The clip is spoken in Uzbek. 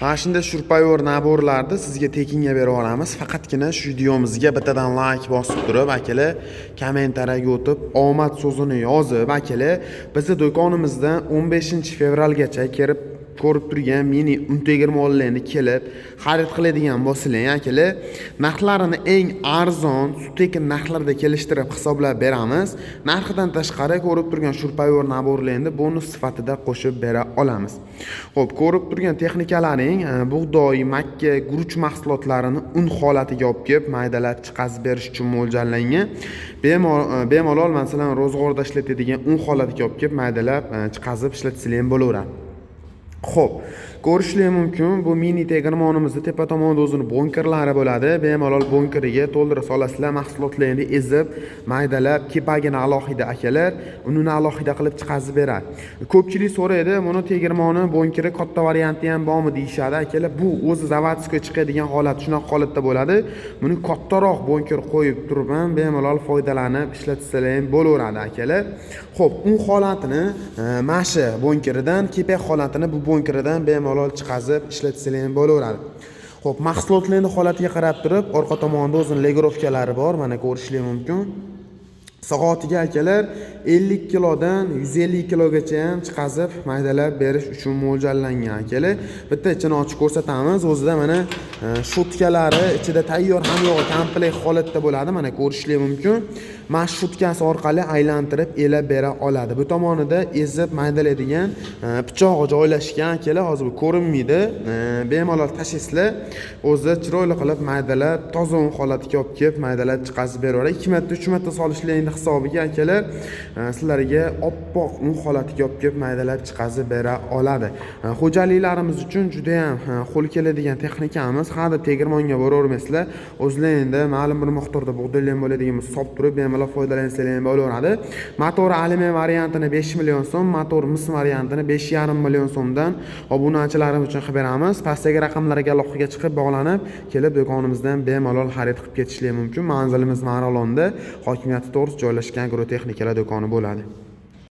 Mana shunday shurpayor naborlarni sizga tekinga berib olamiz. Faqatgina shu videomizga bittadan like bosib turib, akalar, kommentariyaga o'tib, omad so'zini yozib, akalar, bizning do'konimizdan 15-fevralgacha kirib ko'rib turgan mini untegirmonlarni kelib xarid qiladigan bo'lsanglar, akalar, narxlarini eng arzon, tekin narxlarda kelishtirib hisoblab beramiz. Narxidan tashqari ko'rib turgan shurpayor naborlarni bonus sifatida qo'shib bera olamiz. Xo'p, ko'rib turgan texnikalaring bug'doy, makka, guruch mahsulotlarini un holatiga olib kelib, maydalab chiqazib berish uchun mo'ljallangan. Bemalol masalan ro'zg'orda ishlatadigan un holatiga olib kelib, maydalab chiqazib ishlatsanglar ham bo'laveradi. Xo'p, ko'rishlar mumkin, bu mini tegirmonimizda tepa tomonda o'zini bunkerlari bo'ladi. Bemalol bunkeriga to'ldira solasizlar, mahsulotlarni ezib, maydalab, kepagini alohida akalar, unini alohida qilib chiqazib beradi. Ko'pchilik so'raydi, buni tegirmoni bunkeri katta varianti ham bormi deyshadi akalar. Bu o'zi zavodskiy chiqadigan holat, shunaqa holatda bo'ladi. Buni kattaroq bunker qo'yib turib ham bemalol foydalanib ishlatsalar ham bo'laveradi akalar. Xo'p, un holatini mana shu bunkeridan, kepak holatini bu bunkeridan bemalol chiqazib ishlatsanglar ham bo'laveradi. Xo'p, mahsulotlarning holatiga qarab turib, orqa tomonda o'zining legirovkalari bor, mana ko'rishlar mumkin. Soatiga akalar 50 kilodan 150 kilogacha ham chiqazib maydalab berish uchun mo'ljallangan akalar. Bitta ichini ochib ko'rsatamiz. O'zida mana shutkalari ichida tayyor hamyog'i komplekt holatda bo'ladi. Mana ko'rishlar mumkin. Mana shutkasi orqali aylantirib elab bera oladi. Bu tomonida ezib maydalaydigan pichog'i joylashgan akalar. Hozir bu ko'rinmaydi. Bemalol tashlaysizlar. O'zi chiroyli qilib maydalab, toza un holatiga olib kelib maydalab chiqazib beraveradi. 2 marta, 3 marta solishlarning hisobiga akalar sizlarga oppoq un holatiga olib kelib maydalab chiqazib bera oladi. Xo'jaliklarimiz uchun juda ham qo'l keladigan texnikamiz. Hada tegirmonga boravermaysizlar. O'zlaringizda ma'lum bir miqdorda bug'doylar bo'ladigan solib turib bemalol foydalansanglar ham bo'laveradi. Motor alyumin variantini 5 million so'm, motor mis variantini 5,5 million so'mdan obunachilarimiz uchun qilib beramiz. Pastdagi raqamlarga aloqaga chiqib bog'lanib, kelib do'konimizdan bemalol xarid qilib ketishlar mumkin. Manzilimiz Marg'ilonda, hokimiyati to'g'ri joylashgan agrotexnikalar do'koni bo'ladi.